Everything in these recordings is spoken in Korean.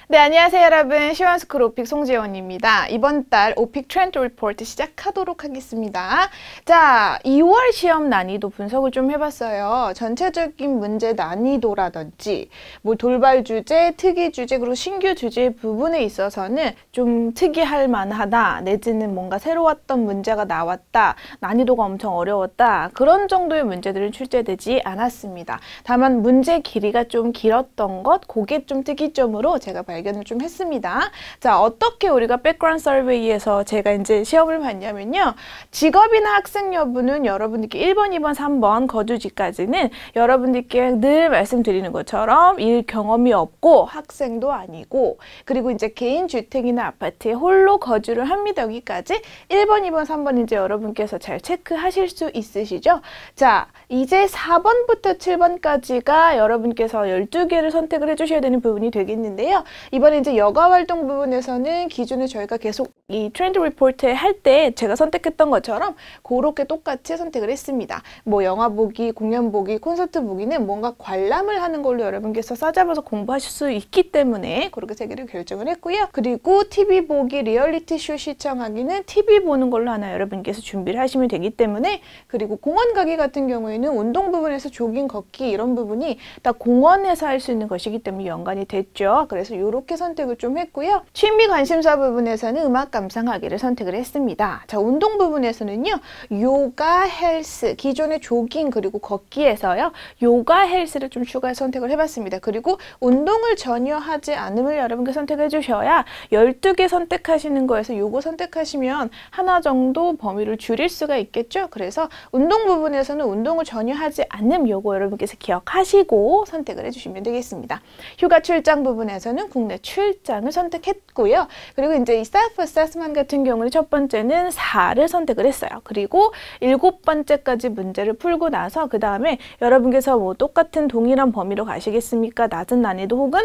네, 안녕하세요 여러분. 시원스쿨 오픽 송지원입니다. 이번 달 오픽 트렌드 리포트 시작하도록 하겠습니다. 자, 2월 시험 난이도 분석을 좀 해봤어요. 전체적인 문제 난이도라든지 뭐 돌발 주제, 특이 주제, 그리고 신규 주제 부분에 있어서는 좀 특이할 만하다, 내지는 뭔가 새로웠던 문제가 나왔다, 난이도가 엄청 어려웠다, 그런 정도의 문제들은 출제되지 않았습니다. 다만 문제 길이가 좀 길었던 것, 그게 좀 특이점으로 제가 발견을 좀 했습니다. 자, 어떻게 우리가 백그라운드 서베이에서 제가 이제 시험을 봤냐면요. 직업이나 학생 여부는 여러분들께 1번, 2번, 3번 거주지까지는 여러분들께 늘 말씀드리는 것처럼 일 경험이 없고 학생도 아니고, 그리고 이제 개인 주택이나 아파트에 홀로 거주를 합니다. 여기까지 1번, 2번, 3번 이제 여러분께서 잘 체크하실 수 있으시죠? 자, 이제 4번부터 7번까지가 여러분께서 12개를 선택을 해주셔야 되는 부분이 되겠는데요. 이번에 이제 여가 활동 부분에서는 기존에 저희가 계속 이 트렌드 리포트 할 때 제가 선택했던 것처럼 그렇게 똑같이 선택을 했습니다. 뭐 영화 보기, 공연 보기, 콘서트 보기는 뭔가 관람을 하는 걸로 여러분께서 싸잡아서 공부하실 수 있기 때문에 그렇게 세 개를 결정을 했고요. 그리고 TV 보기, 리얼리티 쇼 시청하기는 TV 보는 걸로 하나 여러분께서 준비를 하시면 되기 때문에, 그리고 공원 가기 같은 경우에는 운동 부분에서 조깅, 걷기 이런 부분이 다 공원에서 할 수 있는 것이기 때문에 연관이 됐죠. 그래서 이렇게 선택을 좀 했고요. 취미 관심사 부분에서는 음악 감상하기를 선택을 했습니다. 자, 운동 부분에서는요, 요가, 헬스, 기존의 조깅 그리고 걷기에서요, 요가, 헬스를 좀 추가 선택을 해봤습니다. 그리고 운동을 전혀 하지 않음을 여러분께 선택해 주셔야 12개 선택하시는 거에서 요거 선택하시면 하나 정도 범위를 줄일 수가 있겠죠. 그래서 운동 부분에서는 운동을 전혀 하지 않음, 요거 여러분께서 기억하시고 선택을 해주시면 되겠습니다. 휴가 출장 부분에서는 국내 출장을 선택했고요. 그리고 이제 이 self assessment 같은 경우는 첫 번째는 4를 선택을 했어요. 그리고 7번째까지 문제를 풀고 나서 그 다음에 여러분께서 뭐 똑같은 동일한 범위로 가시겠습니까? 낮은 난이도 혹은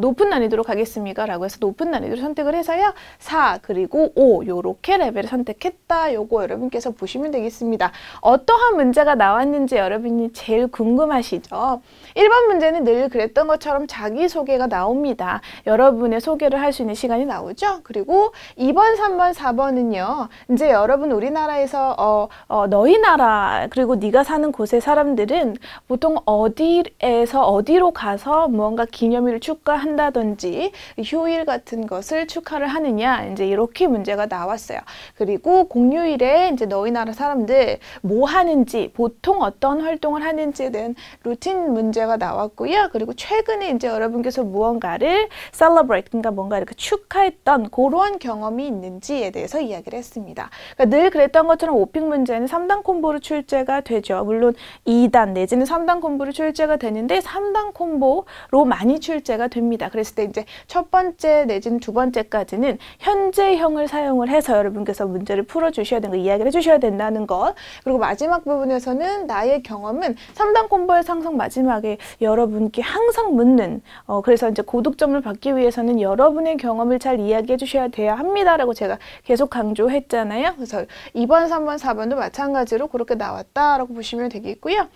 높은 난이도로 가겠습니까? 라고 해서 높은 난이도를 선택을 해서요. 4 그리고 5 요렇게 레벨을 선택했다. 요거 여러분께서 보시면 되겠습니다. 어떠한 문제가 나왔는지 여러분이 제일 궁금하시죠? 1번 문제는 늘 그랬던 것처럼 자기소개가 나옵니다. 여러분의 소개를 할 수 있는 시간이 나오죠. 그리고 2번, 3번, 4번은요. 이제 여러분 우리나라에서 너희 나라 그리고 네가 사는 곳의 사람들은 보통 어디에서 어디로 가서 무언가 기념일을 축하한다든지 휴일 같은 것을 축하를 하느냐, 이제 이렇게 문제가 나왔어요. 그리고 공휴일에 이제 너희 나라 사람들 뭐 하는지, 보통 어떤 활동을 하는지에 대한 루틴 문제가 나왔고요. 그리고 최근에 이제 여러분께서 무언가를 celebrate, 그러니까 뭔가 이렇게 축하했던 그러한 경험이 있는지에 대해서 이야기를 했습니다. 그러니까 늘 그랬던 것처럼 오픽 문제는 3단 콤보로 출제가 되죠. 물론 2단 내지는 3단 콤보로 출제가 되는데 3단 콤보로 많이 출제가 됩니다. 그랬을 때 이제 첫 번째 내지는 두 번째까지는 현재형을 사용을 해서 여러분께서 문제를 풀어주셔야 되는 거, 이야기를 해주셔야 된다는 것. 그리고 마지막 부분에서는 나의 경험은 3단 콤보에서 항상 마지막에 여러분께 항상 묻는, 그래서 이제 고득점을 받기 위해서는 여러분의 경험을 잘 이야기해 주셔야 돼야 합니다라고 제가 계속 강조했잖아요. 그래서 2번, 3번, 4번도 마찬가지로 그렇게 나왔다라고 보시면 되겠고요.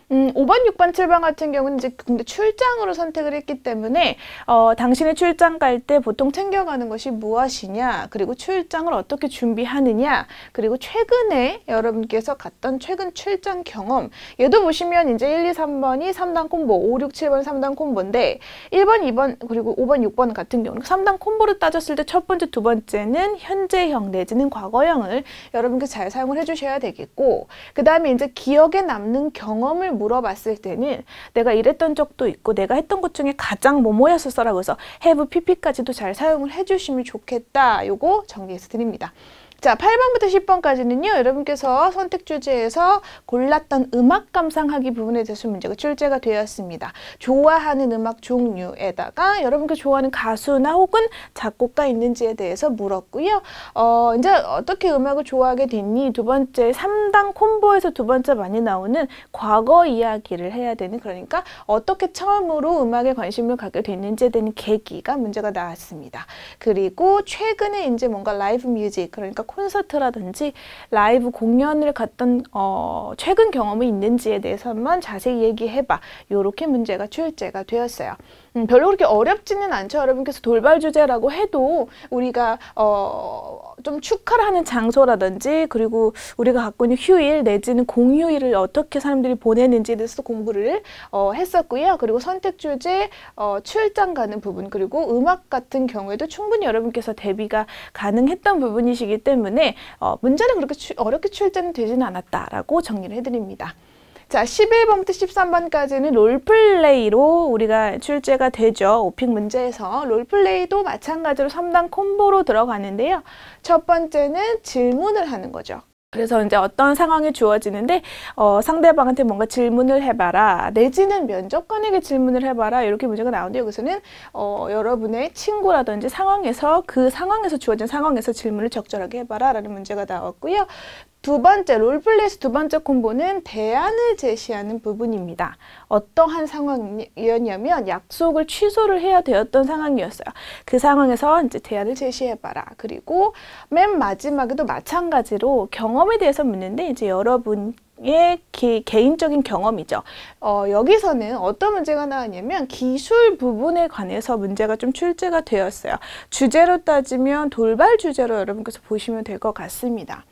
5번, 6번, 7번 같은 경우는 이제 근데 출장으로 선택을 했기 때문에 당신의 출장 갈 때 보통 챙겨가는 것이 무엇이냐, 그리고 출장을 어떻게 준비하느냐, 그리고 최근에 여러분께서 갔던 최근 출장 경험, 얘도 보시면 이제 1, 2, 3번이 3단 콤보, 5, 6, 7번 3단 콤보인데 1번, 2번, 그리고 5번, 6번 같은 경우는 3단 콤보로 따졌을 때 첫 번째, 두 번째는 현재형 내지는 과거형을 여러분께서 잘 사용을 해주셔야 되겠고, 그 다음에 이제 기억에 남는 경험을 물어봤을 때는 내가 이랬던 적도 있고 내가 했던 것 중에 가장 뭐뭐였었어 라고 해서 have pp까지도 잘 사용을 해주시면 좋겠다. 요거 정리해서 드립니다. 자, 8번부터 10번까지는요. 여러분께서 선택 주제에서 골랐던 음악 감상하기 부분에 대해서 문제가 출제가 되었습니다. 좋아하는 음악 종류에다가 여러분께서 좋아하는 가수나 혹은 작곡가 있는지에 대해서 물었고요. 이제 어떻게 음악을 좋아하게 됐니? 두 번째, 3단 콤보에서 두 번째 많이 나오는 과거 이야기를 해야 되는, 그러니까 어떻게 처음으로 음악에 관심을 갖게 됐는지에 대한 계기가 문제가 나왔습니다. 그리고 최근에 이제 뭔가 라이브 뮤직, 그러니까 콘서트라든지 라이브 공연을 갔던 최근 경험이 있는지에 대해서만 자세히 얘기해봐. 이렇게 문제가 출제가 되었어요. 별로 그렇게 어렵지는 않죠. 여러분께서 돌발 주제라고 해도 우리가 좀 축하를 하는 장소라든지 그리고 우리가 갖고 있는 휴일 내지는 공휴일을 어떻게 사람들이 보내는지에 대해서 공부를 했었고요. 그리고 선택 주제, 출장 가는 부분 그리고 음악 같은 경우에도 충분히 여러분께서 대비가 가능했던 부분이시기 때문에 문제는 그렇게 어렵게 출제는 되지는 않았다라고 정리를 해드립니다. 자, 11번부터 13번까지는 롤플레이로 우리가 출제가 되죠. 오픽 문제에서 롤플레이도 마찬가지로 3단 콤보로 들어가는데요. 첫 번째는 질문을 하는 거죠. 그래서 이제 어떤 상황이 주어지는데 상대방한테 뭔가 질문을 해봐라 내지는 면접관에게 질문을 해봐라 이렇게 문제가 나오는데 여기서는 여러분의 친구라든지 상황에서 그 상황에서 주어진 상황에서 질문을 적절하게 해봐라 라는 문제가 나왔고요. 두 번째, 롤플레이에서 두 번째 콤보는 대안을 제시하는 부분입니다. 어떠한 상황이었냐면 약속을 취소를 해야 되었던 상황이었어요. 그 상황에서 이제 대안을 제시해봐라. 그리고 맨 마지막에도 마찬가지로 경험에 대해서 묻는데 이제 여러분의 개인적인 경험이죠. 여기서는 어떤 문제가 나왔냐면 기술 부분에 관해서 문제가 좀 출제가 되었어요. 주제로 따지면 돌발 주제로 여러분께서 보시면 될 것 같습니다.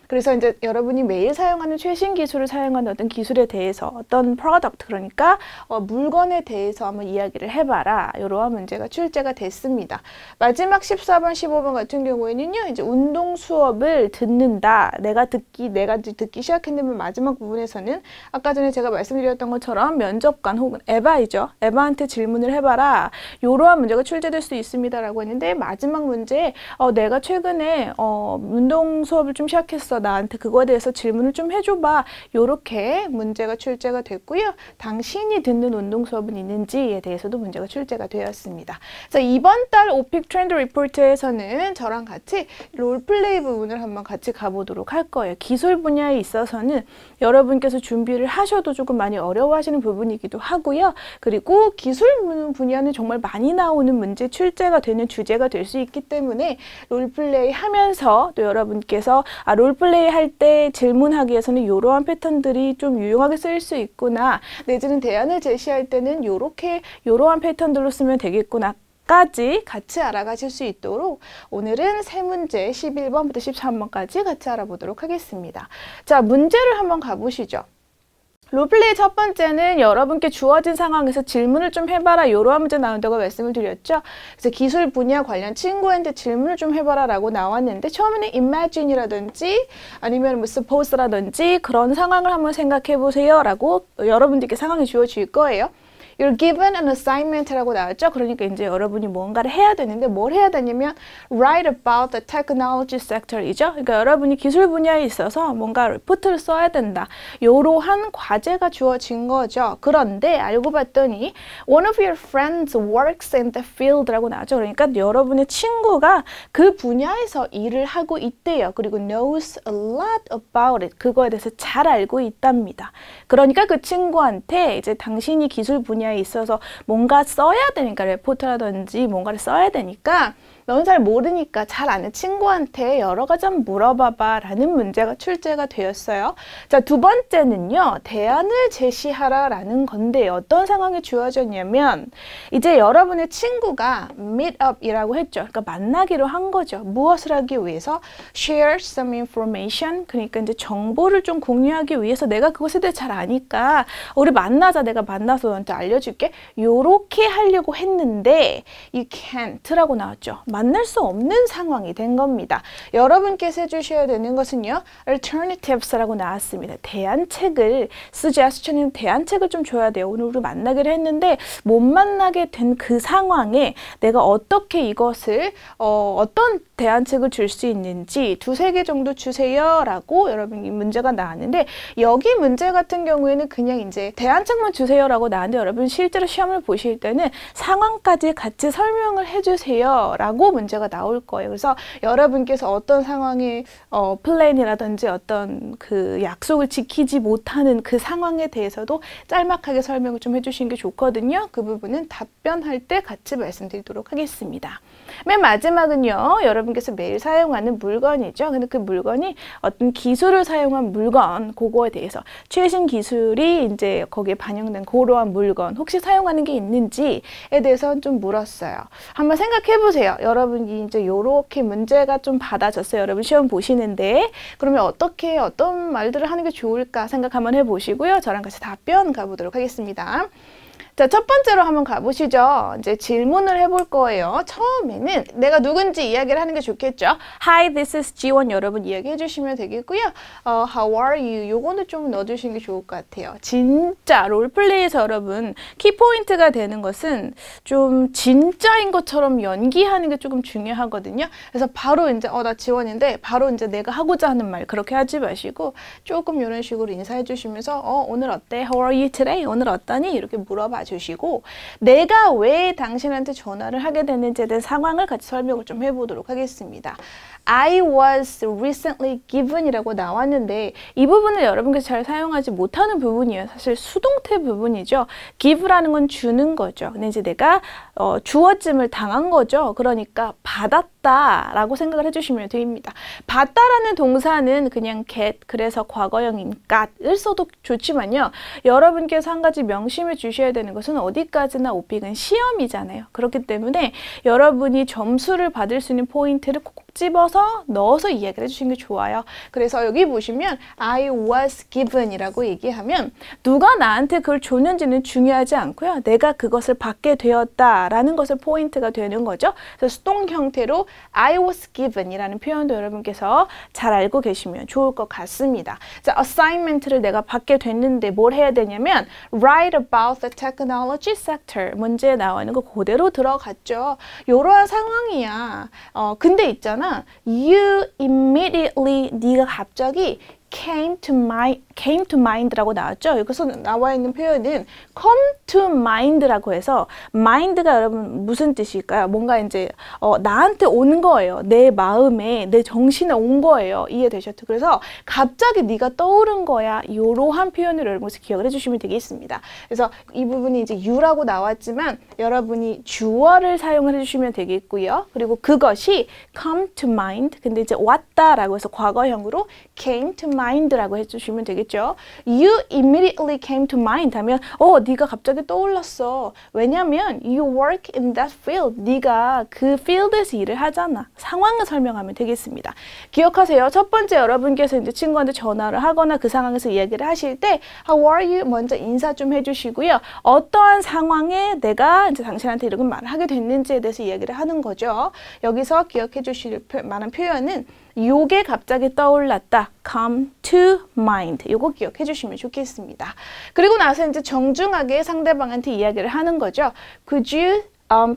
그래서 이제 여러분이 매일 사용하는 최신 기술을 사용하는 어떤 기술에 대해서 어떤 프로덕트 그러니까 물건에 대해서 한번 이야기를 해봐라. 이러한 문제가 출제가 됐습니다. 마지막 14번, 15번 같은 경우에는요. 이제 운동 수업을 듣는다. 내가 듣기 시작했는데 마지막 부분에서는 아까 전에 제가 말씀드렸던 것처럼 면접관 혹은 에바이죠. 에바한테 질문을 해봐라. 이러한 문제가 출제될 수 있습니다라고 했는데 마지막 문제에 내가 최근에 운동 수업을 좀 시작했어. 나한테 그거에 대해서 질문을 좀 해줘봐. 요렇게 문제가 출제가 됐고요. 당신이 듣는 운동 수업은 있는지에 대해서도 문제가 출제가 되었습니다. 자, 이번 달 오픽 트렌드 리포트에서는 저랑 같이 롤플레이 부분을 한번 같이 가보도록 할 거예요. 기술 분야에 있어서는 여러분께서 준비를 하셔도 조금 많이 어려워하시는 부분이기도 하고요. 그리고 기술 분야는 정말 많이 나오는 문제 출제가 되는 주제가 될 수 있기 때문에 롤플레이 하면서 또 여러분께서 롤플레이 할 때 질문하기 위해서는 이러한 패턴들이 좀 유용하게 쓰일 수 있구나. 내지는 대안을 제시할 때는 이러한 패턴들로 쓰면 되겠구나. 까지 같이 알아가실 수 있도록 오늘은 세 문제 11번부터 13번까지 같이 알아보도록 하겠습니다. 자, 문제를 한번 가보시죠. 롤플레이 첫 번째는 여러분께 주어진 상황에서 질문을 좀 해봐라 이러한 문제 나온다고 말씀을 드렸죠. 그래서 기술 분야 관련 친구한테 질문을 좀 해봐라 라고 나왔는데 처음에는 imagine이라든지 아니면 뭐 suppose라든지 그런 상황을 한번 생각해 보세요 라고 여러분들께 상황이 주어질 거예요. You're given an assignment라고 나왔죠. 그러니까 이제 여러분이 뭔가를 해야 되는데 뭘 해야 되냐면 write about the technology sector이죠. 그러니까 여러분이 기술 분야에 있어서 뭔가 리포트를 써야 된다. 이러한 과제가 주어진 거죠. 그런데 알고 봤더니 one of your friends works in the field라고 나왔죠. 그러니까 여러분의 친구가 그 분야에서 일을 하고 있대요. 그리고 knows a lot about it. 그거에 대해서 잘 알고 있답니다. 그러니까 그 친구한테 이제 당신이 기술 분야에 있어서 뭔가 써야 되니까 레포트라든지 뭔가를 써야 되니까 넌 잘 모르니까 잘 아는 친구한테 여러 가지 한번 물어봐봐 라는 문제가 출제가 되었어요. 자, 두 번째는요. 대안을 제시하라 라는 건데 어떤 상황이 주어졌냐면 이제 여러분의 친구가 meet up 이라고 했죠. 그러니까 만나기로 한 거죠. 무엇을 하기 위해서? share some information. 그러니까 이제 정보를 좀 공유하기 위해서 내가 그것에 대해 잘 아니까 우리 만나자. 내가 만나서 너한테 알려줄게. 요렇게 하려고 했는데 you can't라고 나왔죠. 만날 수 없는 상황이 된 겁니다. 여러분께서 해주셔야 되는 것은요. alternatives라고 나왔습니다. 대안책을 suggestion은 대안책을 좀 줘야 돼요. 오늘 우리 만나기로 했는데 못 만나게 된 그 상황에 내가 어떻게 이것을 어떤 대안책을 줄 수 있는지 두세 개 정도 주세요 라고 여러분이 문제가 나왔는데 여기 문제 같은 경우에는 그냥 이제 대안책만 주세요 라고 나왔는데 여러분 실제로 시험을 보실 때는 상황까지 같이 설명을 해주세요 라고 라고 문제가 나올 거예요. 그래서 여러분께서 어떤 상황에 플랜이라든지 어떤 그 약속을 지키지 못하는 그 상황에 대해서도 짤막하게 설명을 좀 해주시는 게 좋거든요. 그 부분은 답변할 때 같이 말씀드리도록 하겠습니다. 맨 마지막은요, 여러분께서 매일 사용하는 물건이죠. 근데 그 물건이 어떤 기술을 사용한 물건, 그거에 대해서 최신 기술이 이제 거기에 반영된 그러한 물건 혹시 사용하는 게 있는지에 대해서 좀 물었어요. 한번 생각해 보세요. 여러분이 이제 요렇게 문제가 좀 받아졌어요. 여러분 시험 보시는데 그러면 어떤 말들을 하는 게 좋을까 생각 한번 해보시고요. 저랑 같이 답변 가보도록 하겠습니다. 자, 첫 번째로 한번 가보시죠. 이제 질문을 해볼 거예요. 처음에는 내가 누군지 이야기를 하는 게 좋겠죠. Hi, this is 지원. 여러분 이야기해 주시면 되겠고요. How are you? 요거는 좀 넣어주시는 게 좋을 것 같아요. 진짜 롤플레이에서 여러분 키포인트가 되는 것은 좀 진짜인 것처럼 연기하는 게 조금 중요하거든요. 그래서 바로 이제 나 지원인데 바로 이제 내가 하고자 하는 말 그렇게 하지 마시고 조금 이런 식으로 인사해 주시면서 오늘 어때? How are you today? 오늘 어떠니? 이렇게 물어봐 주시고 내가 왜 당신한테 전화를 하게 됐는지에 대한 상황을 같이 설명을 좀 해보도록 하겠습니다. I was recently given 이라고 나왔는데 이 부분을 여러분께서 잘 사용하지 못하는 부분이에요. 사실 수동태 부분이죠. give라는 건 주는 거죠. 근데 이제 내가 주어짐을 당한 거죠. 그러니까 받았다 라고 생각을 해주시면 됩니다. 받다라는 동사는 그냥 get, 그래서 과거형인 got을 써도 좋지만요. 여러분께서 한 가지 명심해 주셔야 되는 것은 어디까지나 오픽은 시험이잖아요. 그렇기 때문에 여러분이 점수를 받을 수 있는 포인트를 콕콕 집어서 넣어서 이야기를 해주시는 게 좋아요. 그래서 여기 보시면 I was given 이라고 얘기하면 누가 나한테 그걸 줬는지는 중요하지 않고요. 내가 그것을 받게 되었다라는 것을 포인트가 되는 거죠. 그래서 수동 형태로 I was given 이라는 표현도 여러분께서 잘 알고 계시면 좋을 것 같습니다. 자, assignment를 내가 받게 됐는데 뭘 해야 되냐면 write about the technology sector 문제에 나와 있는 거 그대로 들어갔죠. 이러한 상황이야. 근데 있잖아. You immediately 네가 갑자기 came to mind라고 나왔죠. 여기서 나와 있는 표현은 come to mind라고 해서 mind가 여러분 무슨 뜻일까요? 뭔가 이제 나한테 온 거예요. 내 마음에 내 정신에 온 거예요. 이해되셨죠? 그래서 갑자기 네가 떠오른 거야. 이러한 표현을 여러분께서 기억을 해주시면 되겠습니다. 그래서 이 부분이 이제 you라고 나왔지만 여러분이 주어를 사용을 해주시면 되겠고요. 그리고 그것이 come to mind 근데 이제 왔다라고 해서 과거형으로 came to mind라고 해주시면 되겠죠. You immediately came to mind 하면 네가 갑자기 떠올랐어. 왜냐면 you work in that field. 네가 그 field에서 일을 하잖아. 상황을 설명하면 되겠습니다. 기억하세요. 첫 번째 여러분께서 이제 친구한테 전화를 하거나 그 상황에서 이야기를 하실 때 How are you? 먼저 인사 좀 해주시고요. 어떠한 상황에 내가 이제 당신한테 이런 말을 하게 됐는지에 대해서 이야기를 하는 거죠. 여기서 기억해 주실 만한 표현은 요게 갑자기 떠올랐다. come to mind. 요거 기억해 주시면 좋겠습니다. 그리고 나서 이제 정중하게 상대방한테 이야기를 하는 거죠. Could you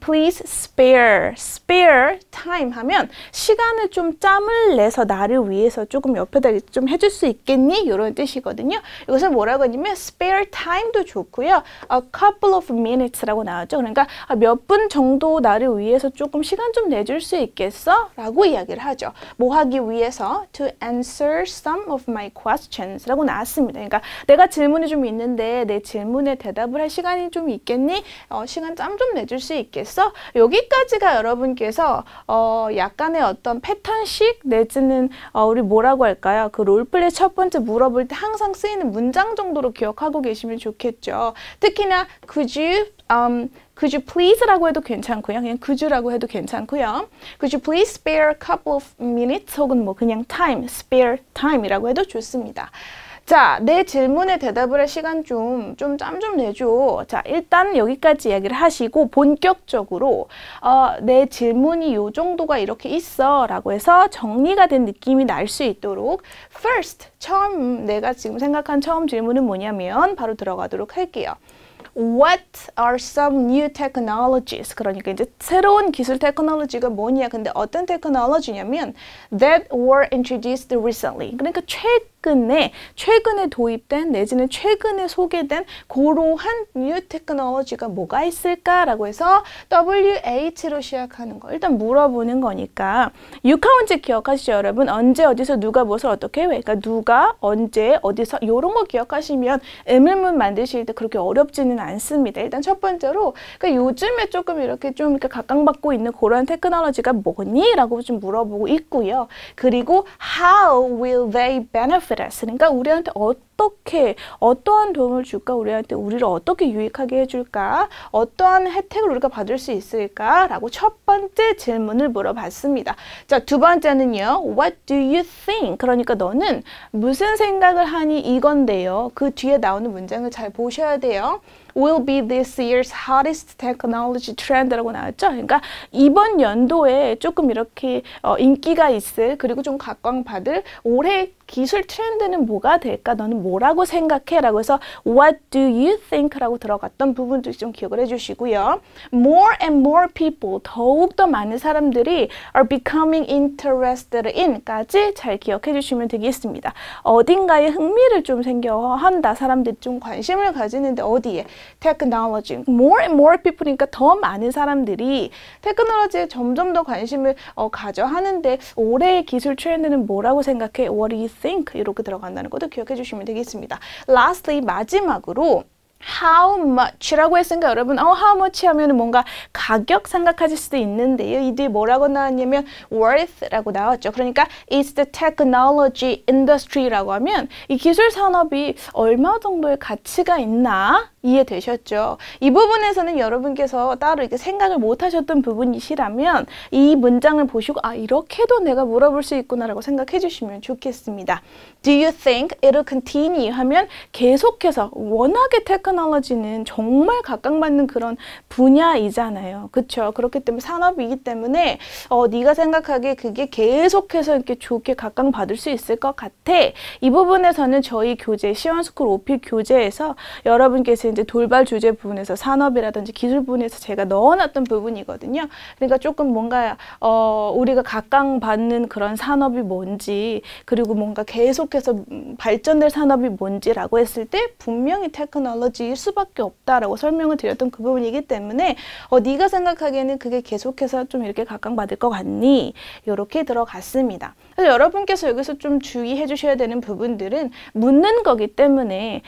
please spare time 하면 시간을 좀 짬을 내서 나를 위해서 조금 옆에다 좀 해줄 수 있겠니? 이런 뜻이거든요. 이것을 뭐라고 하냐면 spare time도 좋고요. a couple of minutes라고 나왔죠. 그러니까 몇 분 정도 나를 위해서 조금 시간 좀 내줄 수 있겠어? 라고 이야기를 하죠. 뭐 하기 위해서? to answer some of my questions 라고 나왔습니다. 그러니까 내가 질문이 좀 있는데 내 질문에 대답을 할 시간이 좀 있겠니? 시간 짬 좀 내줄 수 있겠어? 여기까지가 여러분께서 약간의 어떤 패턴식 내지는 우리 뭐라고 할까요? 그 롤플레이 첫 번째 물어볼 때 항상 쓰이는 문장 정도로 기억하고 계시면 좋겠죠. 특히나 could you please라고 해도 괜찮고요. 그냥 could you라고 해도 괜찮고요. Could you please spare a couple of minutes 혹은 뭐 그냥 time, spare time이라고 해도 좋습니다. 자, 내 질문에 대답을 할 시간 좀 짬 좀 내줘. 자, 일단 여기까지 이야기를 하시고 본격적으로 내 질문이 요 정도가 이렇게 있어 라고 해서 정리가 된 느낌이 날 수 있도록 first, 처음 내가 지금 생각한 처음 질문은 뭐냐면 바로 들어가도록 할게요. What are some new technologies? 그러니까 이제 새로운 기술 테크놀로지가 뭐냐? 근데 어떤 테크놀로지냐면 that were introduced recently. 그러니까 최근에 도입된 내지는 최근에 소개된 그러한 new technology가 뭐가 있을까라고 해서 WH로 시작하는 거 일단 물어보는 거니까 육하원제 기억하시죠 여러분? 언제 어디서 누가 무엇을 어떻게 해? 그러니까 누가 언제 어디서 이런 거 기억하시면 의문문 만드실 때 그렇게 어렵지는 않습니다. 일단 첫 번째로 그러니까 요즘에 조금 이렇게 좀 이렇게 각광받고 있는 그런 테크놀로지가 뭐니? 라고 좀 물어보고 있고요. 그리고 how will they benefit us? 그러니까 우리한테 어떻게 어떠한 도움을 줄까? 우리를 어떻게 유익하게 해줄까? 어떠한 혜택을 우리가 받을 수 있을까? 라고 첫 번째 질문을 물어봤습니다. 자, 두 번째는요. What do you think? 그러니까 너는 무슨 생각을 하니 이건데요. 그 뒤에 나오는 문장을 잘 보셔야 돼요. will be this year's hottest technology trend라고 나왔죠. 그러니까 이번 연도에 조금 이렇게 인기가 있을 그리고 좀 각광받을 올해 기술 트렌드는 뭐가 될까? 너는 뭐라고 생각해? 라고 해서 What do you think? 라고 들어갔던 부분도 좀 기억을 해주시고요. More and more people, 더욱더 많은 사람들이 are becoming interested in 까지 잘 기억해 주시면 되겠습니다. 어딘가에 흥미를 좀 생겨한다. 사람들이 좀 관심을 가지는데 어디에? Technology. More and more people이니까 더 많은 사람들이 테크놀로지에 점점 더 관심을 가져 하는데 올해의 기술 트렌드는 뭐라고 생각해? What do you think? 이렇게 들어간다는 것도 기억해 주시면 되겠습니다. Lastly, 마지막으로 how much라고 했으니까 여러분 how much 하면 뭔가 가격 생각하실 수도 있는데요. 이 뒤에 뭐라고 나왔냐면 worth라고 나왔죠. 그러니까 it's the technology industry라고 하면 이 기술 산업이 얼마 정도의 가치가 있나 이해되셨죠? 이 부분에서는 여러분께서 따로 이렇게 생각을 못 하셨던 부분이시라면 이 문장을 보시고 아 이렇게도 내가 물어볼 수 있구나라고 생각해 주시면 좋겠습니다. Do you think it'll continue? 하면 계속해서 워낙에 테크놀로지는 정말 각광받는 그런 분야이잖아요. 그렇죠? 그렇기 때문에 산업이기 때문에 네가 생각하기에 그게 계속해서 이렇게 좋게 각광받을 수 있을 것 같아. 이 부분에서는 저희 교재 시원스쿨 오픽 교재에서 여러분께서 이제 돌발 주제 부분에서 산업이라든지 기술 부분에서 제가 넣어놨던 부분이거든요. 그러니까 조금 뭔가 우리가 각광받는 그런 산업이 뭔지 그리고 뭔가 계속해서 발전될 산업이 뭔지라고 했을 때 분명히 테크놀로지일 수밖에 없다라고 설명을 드렸던 그 부분이기 때문에 네가 생각하기에는 그게 계속해서 좀 이렇게 각광받을 것 같니? 이렇게 들어갔습니다. 그래서 여러분께서 여기서 좀 주의해 주셔야 되는 부분들은 묻는 거기 때문에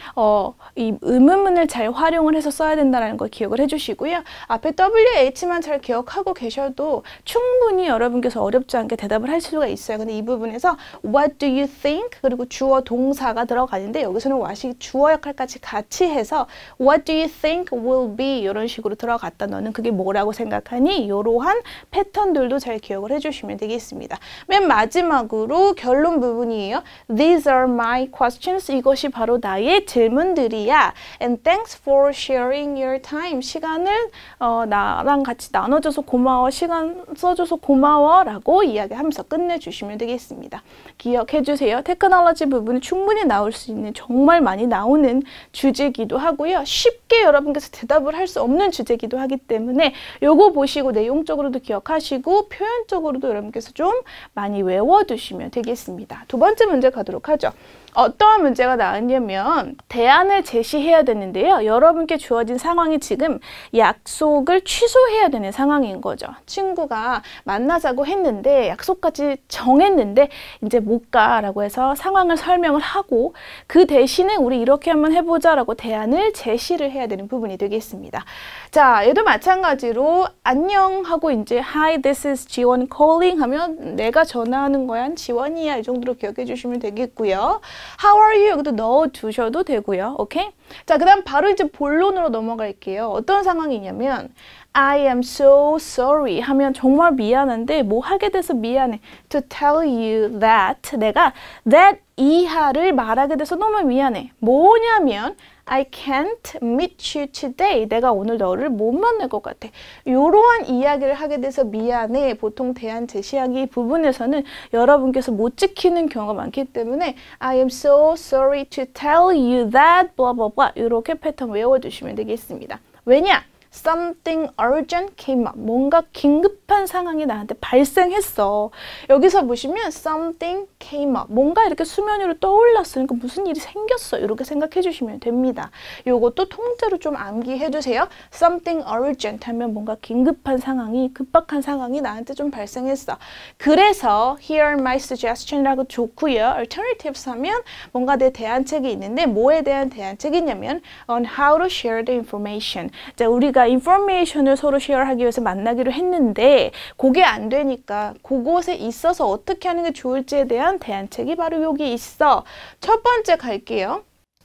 이 의문문을 잘 활용을 해서 써야 된다는 걸 기억을 해주시고요. 앞에 WH만 잘 기억하고 계셔도 충분히 여러분께서 어렵지 않게 대답을 할 수가 있어요. 근데 이 부분에서 What do you think? 그리고 주어 동사가 들어가는데 여기서는 what이 주어 역할까지 같이 해서 What do you think will be? 이런 식으로 들어갔다. 너는 그게 뭐라고 생각하니? 이러한 패턴들도 잘 기억을 해주시면 되겠습니다. 맨 마지막으로 결론 부분이에요. These are my questions. 이것이 바로 나의 질문들이야. And thanks for sharing your time. 시간을 나랑 같이 나눠줘서 고마워. 시간 써줘서 고마워. 라고 이야기하면서 끝내주시면 되겠습니다. 기억해주세요. 테크놀로지 부분이 충분히 나올 수 있는 정말 많이 나오는 주제이기도 하고요. 쉽게 여러분께서 대답을 할 수 없는 주제이기도 하기 때문에 요거 보시고 내용적으로도 기억하시고 표현적으로도 여러분께서 좀 많이 외워두시면 되겠습니다. 두 번째 문제 가도록 하죠. 어떠한 문제가 나왔냐면 대안을 제시해야 되는데요. 여러분께 주어진 상황이 지금 약속을 취소해야 되는 상황인 거죠. 친구가 만나자고 했는데 약속까지 정했는데 이제 못 가라고 해서 상황을 설명을 하고 그 대신에 우리 이렇게 한번 해보자 라고 대안을 제시를 해야 되는 부분이 되겠습니다. 자, 얘도 마찬가지로 안녕 하고 이제 Hi, this is 지원 calling 하면 내가 전화하는 거야. 지원이야. 이 정도로 기억해 주시면 되겠고요. How are you? 여기도 넣어두셔도 되고요. 오케이? 자, 그 다음 바로 이제 본론으로 넘어갈게요. 어떤 상황이냐면 I am so sorry 하면 정말 미안한데 뭐 하게 돼서 미안해. To tell you that 내가 that 이하를 말하게 돼서 너무 미안해. 뭐냐면 I can't meet you today. 내가 오늘 너를 못 만날 것 같아. 이러한 이야기를 하게 돼서 미안해. 보통 대안 제시하기 부분에서는 여러분께서 못 지키는 경우가 많기 때문에 I am so sorry to tell you that blah blah blah 이렇게 패턴 외워두시면 되겠습니다. 왜냐? Something urgent came up. 뭔가 긴급한 상황이 나한테 발생했어. 여기서 보시면 something came up. 뭔가 이렇게 수면 위로 떠올랐어. 그러니까 무슨 일이 생겼어. 이렇게 생각해 주시면 됩니다. 요것도 통째로 좀 암기해 두세요. Something urgent 하면 뭔가 긴급한 상황이, 급박한 상황이 나한테 좀 발생했어. 그래서 here are my suggestion이라고 좋고요. alternatives 하면 뭔가 내 대안책이 있는데 뭐에 대한 대안책이냐면 on how to share the information. 자, 우리가 information을 서로 쉐어하기 위해서 만나기로 했는데 그게 안 되니까 그곳에 있어서 어떻게 하는 게 좋을지에 대한 대안책이 바로 여기 있어. 첫 번째 갈게요.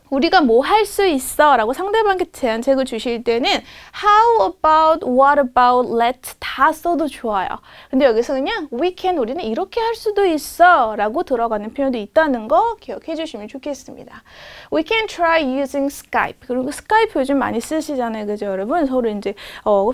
우리가 뭐 할 수 있어? 라고 상대방께 제안책을 주실 때는 how about, what about, let's 다 써도 좋아요. 근데 여기서 그냥 we can, 우리는 이렇게 할 수도 있어 라고 들어가는 표현도 있다는 거 기억해 주시면 좋겠습니다. We can try using Skype. 그리고 스카이프 요즘 많이 쓰시잖아요. 그죠, 여러분? 서로 이제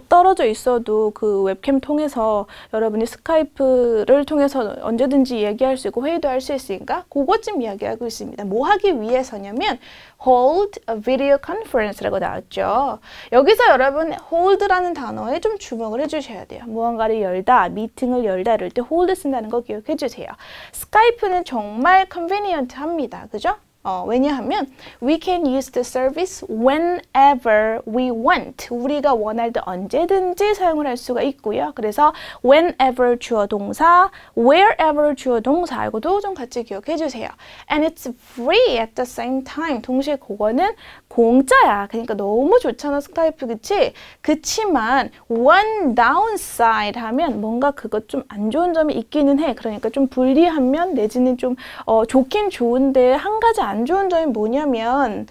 떨어져 있어도 그 웹캠 통해서 여러분이 스카이프를 통해서 언제든지 얘기할 수 있고 회의도 할 수 있으니까 그것 좀 이야기하고 있습니다. 뭐 하기 위해서냐면 hold a video conference라고 나왔죠. 여기서 여러분 hold라는 단어에 좀 주목을 해주셔야 돼요. 무언가를 열다, 미팅을 열다 이럴 때 hold 쓴다는 거 기억해 주세요. 스카이프는 정말 convenient 합니다. 그죠? 왜냐하면 we can use the service whenever we want. 우리가 원할 때 언제든지 사용을 할 수가 있고요. 그래서 whenever 주어 동사, wherever 주어 동사 이것도 좀 같이 기억해 주세요. And it's free at the same time. 동시에 그거는 공짜야. 그러니까 너무 좋잖아, 스카이프. 그치? 그치만 one downside 하면 뭔가 그것 좀 안 좋은 점이 있기는 해. 그러니까 좀 불리한 면 내지는 좀 좋긴 좋은데 한 가지 안 좋은 점이 뭐냐면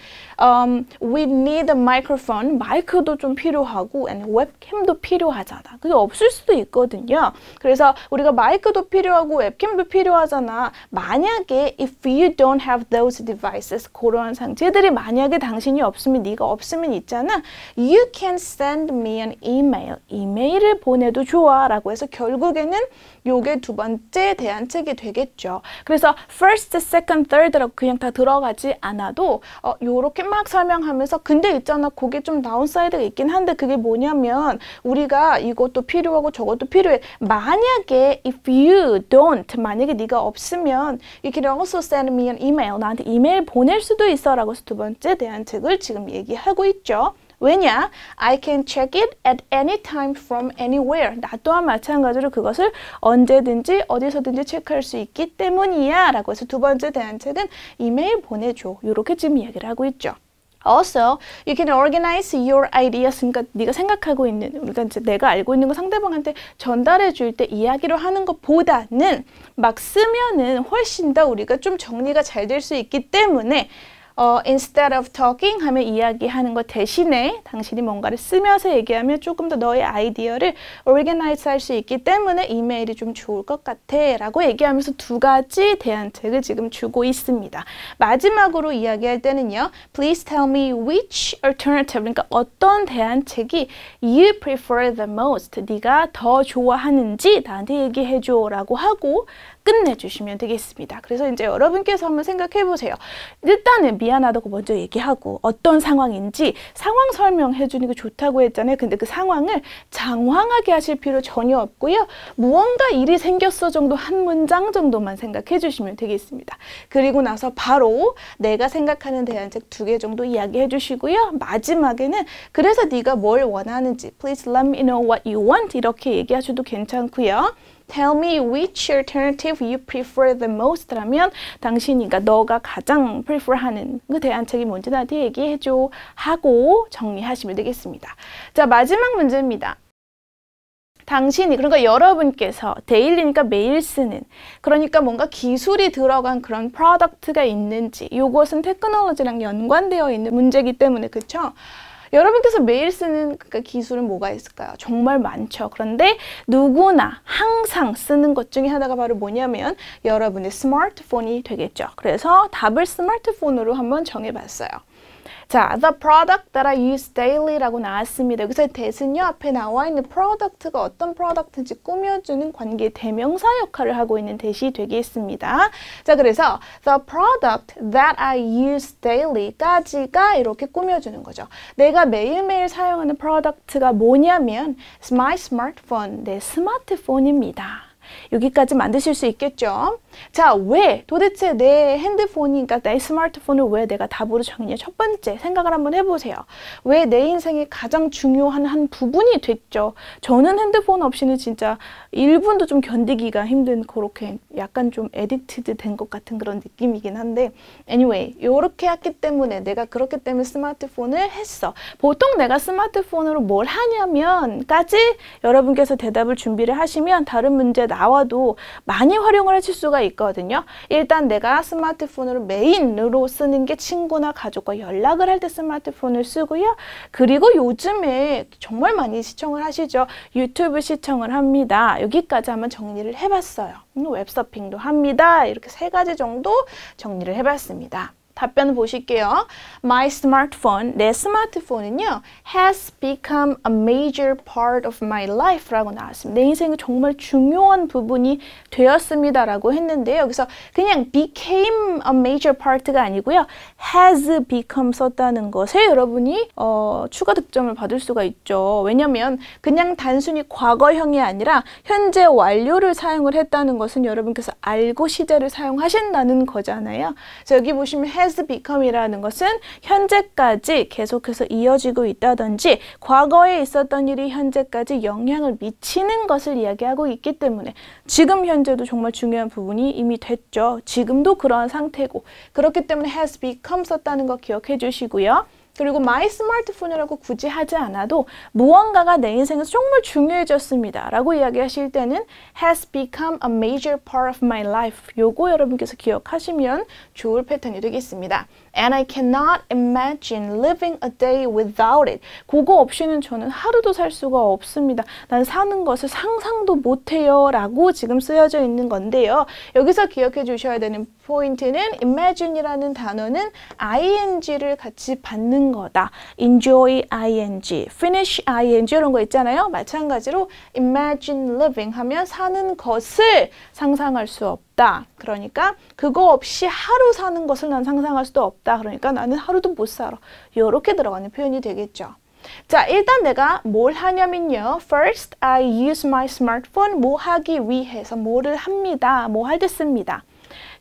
we need a microphone. 마이크도 좀 필요하고 and 웹캠도 필요하잖아. 그게 없을 수도 있거든요. 그래서 우리가 마이크도 필요하고 웹캠도 필요하잖아. 만약에 if you don't have those devices, 그러한 상태들이 만약에 당신이 없으면, 네가 없으면 있잖아. You can send me an email. 이메일을 보내도 좋아 라고 해서 결국에는 요게 두 번째 대안책이 되겠죠. 그래서 first, second, third라고 그냥 다 들어가지 않아도 요렇게 막 설명하면서 근데 있잖아, 그게 좀 다운사이드가 있긴 한데 그게 뭐냐면 우리가 이것도 필요하고 저것도 필요해. 만약에 if you don't, 만약에 네가 없으면 you can also send me an email. 나한테 이메일 보낼 수도 있어 라고 해서 두 번째 대안책을 지금 얘기하고 있죠. 왜냐? I can check it at any time from anywhere. 나 또한 마찬가지로 그것을 언제든지 어디서든지 체크할 수 있기 때문이야 라고 해서 두 번째 대안책은 이메일 보내줘. 이렇게 지금 이야기를 하고 있죠. Also, you can organize your ideas. 그러니까 네가 생각하고 있는, 그러니까 이제 내가 알고 있는 거 상대방한테 전달해 줄 때 이야기로 하는 것보다는 막 쓰면은 훨씬 더 우리가 좀 정리가 잘 될 수 있기 때문에 instead of talking 하면 이야기하는 것 대신에 당신이 뭔가를 쓰면서 얘기하면 조금 더 너의 아이디어를 organize 할 수 있기 때문에 이메일이 좀 좋을 것 같아 라고 얘기하면서 두 가지 대안책을 지금 주고 있습니다. 마지막으로 이야기할 때는요. Please tell me which alternative, 그러니까 어떤 대안책이 you prefer the most, 네가 더 좋아하는지 나한테 얘기해줘 라고 하고 끝내주시면 되겠습니다. 그래서 이제 여러분께서 한번 생각해 보세요. 일단은 미안하다고 먼저 얘기하고 어떤 상황인지 상황 설명해 주는 게 좋다고 했잖아요. 근데 그 상황을 장황하게 하실 필요 전혀 없고요. 무언가 일이 생겼어 정도 한 문장 정도만 생각해 주시면 되겠습니다. 그리고 나서 바로 내가 생각하는 대안책 2개 정도 이야기해 주시고요. 마지막에는 그래서 네가 뭘 원하는지 Please let me know what you want 이렇게 얘기하셔도 괜찮고요. Tell me which alternative you prefer the most 라면 당신이, 그러니까 너가 가장 prefer하는 그 대안책이 뭔지 나한테 얘기해줘 하고 정리하시면 되겠습니다. 자, 마지막 문제입니다. 당신이, 그러니까 여러분께서 데일리니까 매일 쓰는, 그러니까 뭔가 기술이 들어간 그런 프로덕트가 있는지, 이것은 테크놀로지랑 연관되어 있는 문제이기 때문에, 그렇죠? 여러분께서 매일 쓰는 기술은 뭐가 있을까요? 정말 많죠. 그런데 누구나 항상 쓰는 것 중에 하나가 바로 뭐냐면 여러분의 스마트폰이 되겠죠. 그래서 답을 스마트폰으로 한번 정해봤어요. 자, the product that I use daily라고 나왔습니다. 여기서 that은요, 앞에 나와 있는 product가 어떤 product인지 꾸며주는 관계 대명사 역할을 하고 있는 that이 되겠습니다. 자, 그래서 the product that I use daily까지가 이렇게 꾸며주는 거죠. 내가 매일매일 사용하는 product가 뭐냐면 it's my smartphone, 내 스마트폰입니다. 여기까지 만드실 수 있겠죠? 자, 왜 도대체 내 핸드폰이, 그러니까 내 스마트폰을 왜 내가 답으로 정했냐? 첫 번째 생각을 한번 해보세요. 왜 내 인생의 가장 중요한 한 부분이 됐죠? 저는 핸드폰 없이는 진짜 1분도 좀 견디기가 힘든 그렇게 약간 좀 에딕티드 된 것 같은 그런 느낌이긴 한데 anyway, 요렇게 했기 때문에 내가 그렇기 때문에 스마트폰을 했어. 보통 내가 스마트폰으로 뭘 하냐면까지 여러분께서 대답을 준비를 하시면 다른 문제 나와도 많이 활용을 하실 수가 있거든요. 일단 내가 스마트폰으로 메인으로 쓰는 게 친구나 가족과 연락을 할 때 스마트폰을 쓰고요. 그리고 요즘에 정말 많이 시청을 하시죠. 유튜브 시청을 합니다. 여기까지 한번 정리를 해봤어요. 웹서핑도 합니다. 이렇게 3가지 정도 정리를 해봤습니다. 답변을 보실게요. My smartphone, 내 스마트폰은요, has become a major part of my life 라고 나왔습니다. 내 인생의 정말 중요한 부분이 되었습니다 라고 했는데요. 여기서 그냥 became a major part가 아니고요. has become 썼다는 것에 여러분이 추가 득점을 받을 수가 있죠. 왜냐면 그냥 단순히 과거형이 아니라 현재 완료를 사용을 했다는 것은 여러분께서 알고 시제를 사용하신다는 거잖아요. 그래서 여기 보시면 has become이라는 것은 현재까지 계속해서 이어지고 있다든지 과거에 있었던 일이 현재까지 영향을 미치는 것을 이야기하고 있기 때문에 지금 현재도 정말 중요한 부분이 이미 됐죠. 지금도 그러한 상태고 그렇기 때문에 has become 썼다는 거 기억해 주시고요. 그리고 my smartphone이라고 굳이 하지 않아도 무언가가 내 인생에서 정말 중요해졌습니다 라고 이야기하실 때는 has become a major part of my life. 요거 여러분께서 기억하시면 좋을 패턴이 되겠습니다. And I cannot imagine living a day without it. 그거 없이는 저는 하루도 살 수가 없습니다. 난 사는 것을 상상도 못해요 라고 지금 쓰여져 있는 건데요. 여기서 기억해 주셔야 되는 포인트는 imagine이라는 단어는 ing를 같이 받는 거다. enjoy ing, finish ing 이런 거 있잖아요. 마찬가지로 imagine living 하면 사는 것을 상상할 수 없다. 그러니까 그거 없이 하루 사는 것을 난 상상할 수도 없다. 그러니까 나는 하루도 못 살아. 이렇게 들어가는 표현이 되겠죠. 자, 일단 내가 뭘 하냐면요. First, I use my smartphone. 뭐 하기 위해서 뭐를 합니다. 뭐 할 때 씁니다.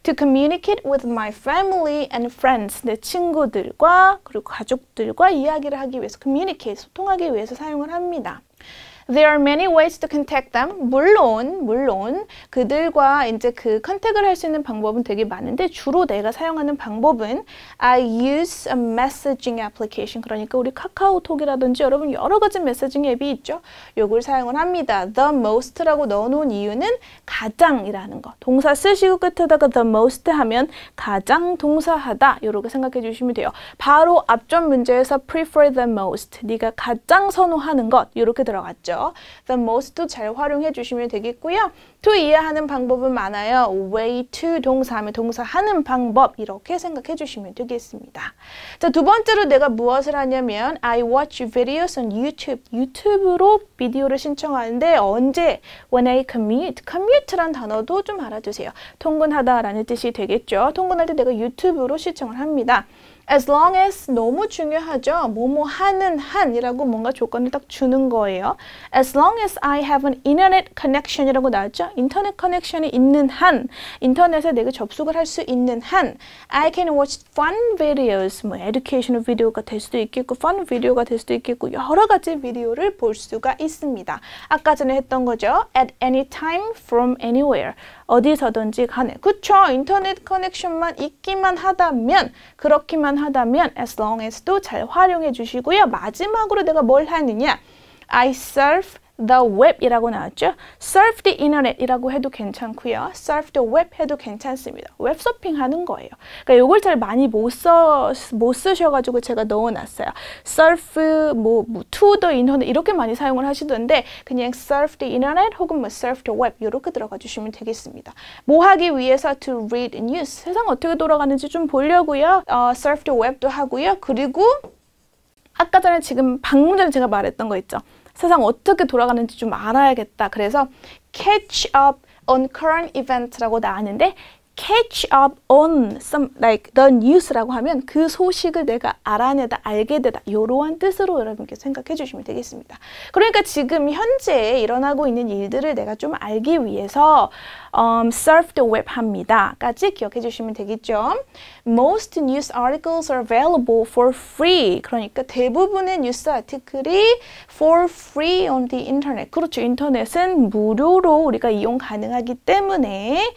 To communicate with my family and friends. 내 친구들과 그리고 가족들과 이야기를 하기 위해서 communicate, 소통하기 위해서 사용을 합니다. There are many ways to contact them. 물론 그들과 이제 그 컨택을 할 수 있는 방법은 되게 많은데 주로 내가 사용하는 방법은 I use a messaging application. 그러니까 우리 카카오톡이라든지 여러분 여러 가지 메시징 앱이 있죠. 요걸 사용을 합니다. The most라고 넣어놓은 이유는 가장이라는 거. 동사 쓰시고 끝에다가 the most 하면 가장 동사하다. 이렇게 생각해 주시면 돼요. 바로 앞전 문제에서 prefer the most. 네가 가장 선호하는 것. 이렇게 들어갔죠. The most도 잘 활용해 주시면 되겠고요. to 이해하는 방법은 많아요. way to 동사하면 동사하는 방법 이렇게 생각해 주시면 되겠습니다. 자, 두 번째로 내가 무엇을 하냐면 I watch videos on YouTube. 유튜브로 비디오를 신청하는데 언제? When I commute. commute란 단어도 좀 알아두세요. 통근하다라는 뜻이 되겠죠. 통근할 때 내가 유튜브로 시청을 합니다. As long as 너무 중요하죠. 뭐뭐 하는 한이라고 뭔가 조건을 딱 주는 거예요. As long as I have an internet connection이라고 나왔죠. 인터넷 커넥션이 있는 한, 인터넷에 내가 접속을 할 수 있는 한, I can watch fun videos. 뭐 educational 비디오가 될 수도 있겠고, fun 비디오가 될 수도 있겠고, 여러 가지 비디오를 볼 수가 있습니다. 아까 전에 했던 거죠. At any time, from anywhere. 어디서든지 간에. 그쵸? 인터넷 커넥션만 있기만 하다면, 그렇기만 하다면 as long as도 잘 활용해 주시고요. 마지막으로 내가 뭘 하느냐? I surf the web이라고 나왔죠? surf the internet이라고 해도 괜찮고요. surf the web 해도 괜찮습니다. 웹 서핑하는 거예요. 그러니까 이걸 잘 많이 못 쓰셔가지고 제가 넣어놨어요. surf, to the internet 이렇게 많이 사용을 하시던데 그냥 surf the internet 혹은 surf the web 이렇게 들어가 주시면 되겠습니다. 뭐 하기 위해서 to read news 세상 어떻게 돌아가는지 좀 보려고요. surf the web도 하고요. 그리고 아까 전에 지금 방금 전에 제가 말했던 거 있죠. 세상 어떻게 돌아가는지 좀 알아야겠다. 그래서 catch up on current events라고 나왔는데 catch up on some like the news라고 하면 그 소식을 내가 알아내다, 알게 되다 이러한 뜻으로 여러분께 생각해 주시면 되겠습니다. 그러니까 지금 현재 일어나고 있는 일들을 내가 좀 알기 위해서 surf the web 합니다. 까지 기억해 주시면 되겠죠. Most news articles are available for free. 그러니까 대부분의 뉴스 아티클이 for free on the internet. 그렇죠. 인터넷은 무료로 우리가 이용 가능하기 때문에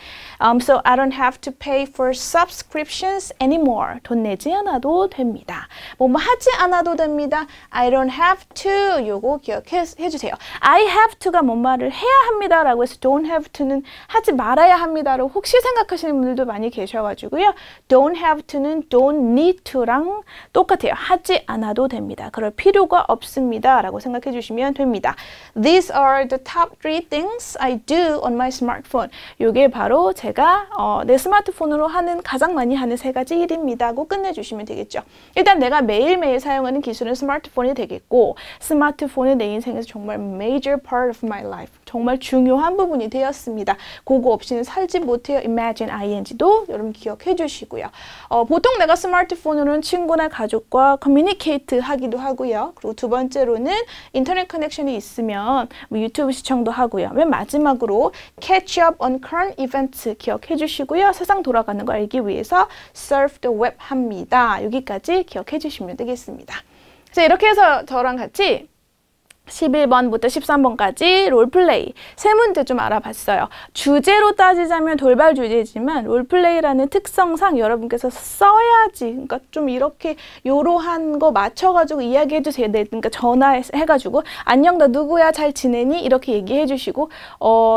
so I don't have to pay for subscriptions anymore. 돈 내지 않아도 됩니다. 뭐 하지 않아도 됩니다. I don't have to. 요거 기억해 주세요. I have to가 뭔 말을 해야 합니다. 라고 해서 don't have to는 하지 말아야 합니다로 혹시 생각하시는 분들도 많이 계셔가지고요. don't have to는 don't need to랑 똑같아요. 하지 않아도 됩니다. 그럴 필요가 없습니다. 라고 생각해 주시면 됩니다. These are the top 3 things I do on my smartphone. 요게 바로 제가 내 스마트폰으로 가장 많이 하는 3가지 일입니다. 하고 끝내주시면 되겠죠. 일단 내가 매일매일 사용하는 기술은 스마트폰이 되겠고 스마트폰은 내 인생에서 정말 major part of my life. 정말 중요한 부분이 되었습니다. 그거 없이는 살지 못해요. imagine ing도 여러분 기억해 주시고요. 보통 내가 스마트폰으로는 친구나 가족과 communicate 하기도 하고요. 그리고 두 번째로는 인터넷 커넥션이 있으면 유튜브 시청도 하고요. 맨 마지막으로 catch up on current events 기억해 주시고요. 세상 돌아가는 거 알기 위해서 surf the web 합니다. 여기까지 기억해 주시면 되겠습니다. 자, 이렇게 해서 저랑 같이 11번부터 13번까지 롤플레이 3문제 좀 알아봤어요. 주제로 따지자면 돌발 주제지만 롤플레이라는 특성상 여러분께서 써야지. 그러니까 좀 이렇게 요러한 거 맞춰가지고 이야기해 주세요. 그러니까 전화해가지고 안녕 너 누구야 잘 지내니? 이렇게 얘기해 주시고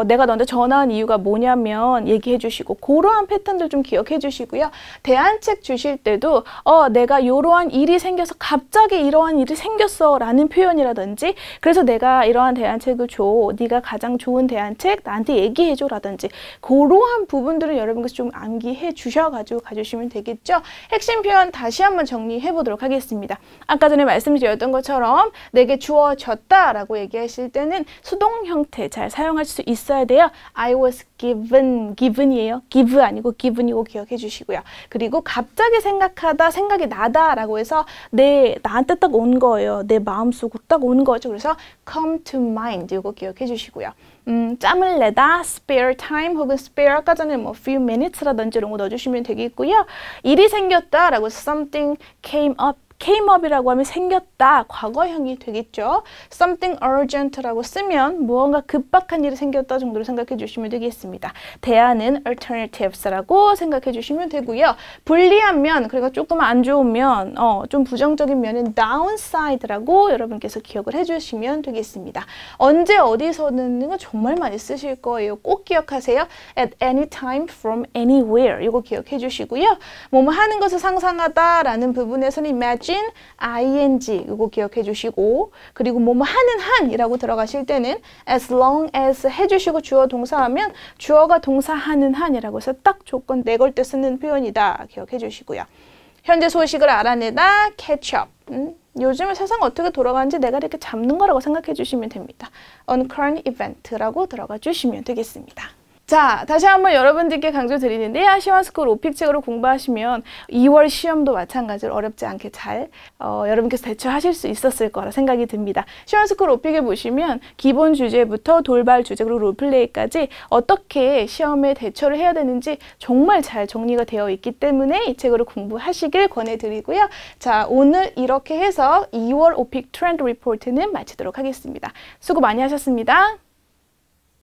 내가 너한테 전화한 이유가 뭐냐면 얘기해 주시고 그러한 패턴들 좀 기억해 주시고요. 대안책 주실 때도 내가 요러한 일이 생겨서 갑자기 이러한 일이 생겼어 라는 표현이라든지 그래서 내가 이러한 대안책을 줘. 네가 가장 좋은 대안책 나한테 얘기해줘 라든지 그러한 부분들은 여러분께서 좀 암기해 주셔가지고 가주시면 되겠죠. 핵심 표현 다시 한번 정리해 보도록 하겠습니다. 아까 전에 말씀드렸던 것처럼 내게 주어졌다 라고 얘기하실 때는 수동 형태 잘 사용할 수 있어야 돼요. I was given이에요. give 아니고 given이고 기억해 주시고요. 그리고 갑자기 생각하다 생각이 나다 라고 해서 나한테 딱 온 거예요. 내 마음속으로 딱 온 거죠. 그래서 come to mind 이거 기억해 주시고요. 짬을 내다, spare time 혹은 spare 아까 전에 few minutes라든지 이런 거 넣어주시면 되겠고요. 일이 생겼다 라고 해서 something came up이라고 하면 생겼다, 과거형이 되겠죠. something urgent라고 쓰면 무언가 급박한 일이 생겼다 정도로 생각해 주시면 되겠습니다. 대안은 alternatives라고 생각해 주시면 되고요. 불리한 면, 그리고 조금 안 좋은 면, 좀 부정적인 면은 downside라고 여러분께서 기억을 해 주시면 되겠습니다. 언제 어디서는 정말 많이 쓰실 거예요. 꼭 기억하세요. at any time from anywhere 이거 기억해 주시고요. 뭐뭐 하는 것을 상상하다 라는 부분에서는 imagine ing 이거 기억해 주시고 그리고 뭐뭐 하는 한이라고 들어가실 때는 as long as 해주시고 주어 동사하면 주어가 동사하는 한이라고 해서 딱 조건 내걸 때 쓰는 표현이다 기억해 주시고요. 현재 소식을 알아내다 catch up 요즘에 세상 어떻게 돌아가는지 내가 이렇게 잡는 거라고 생각해 주시면 됩니다. on current event라고 들어가 주시면 되겠습니다. 자, 다시 한번 여러분들께 강조드리는데요. 시원스쿨 오픽 책으로 공부하시면 2월 시험도 마찬가지로 어렵지 않게 잘 여러분께서 대처하실 수 있었을 거라 생각이 듭니다. 시원스쿨 오픽에 보시면 기본 주제부터 돌발 주제 그리고 롤플레이까지 어떻게 시험에 대처를 해야 되는지 정말 잘 정리가 되어 있기 때문에 이 책으로 공부하시길 권해드리고요. 자, 오늘 이렇게 해서 2월 오픽 트렌드 리포트는 마치도록 하겠습니다. 수고 많이 하셨습니다.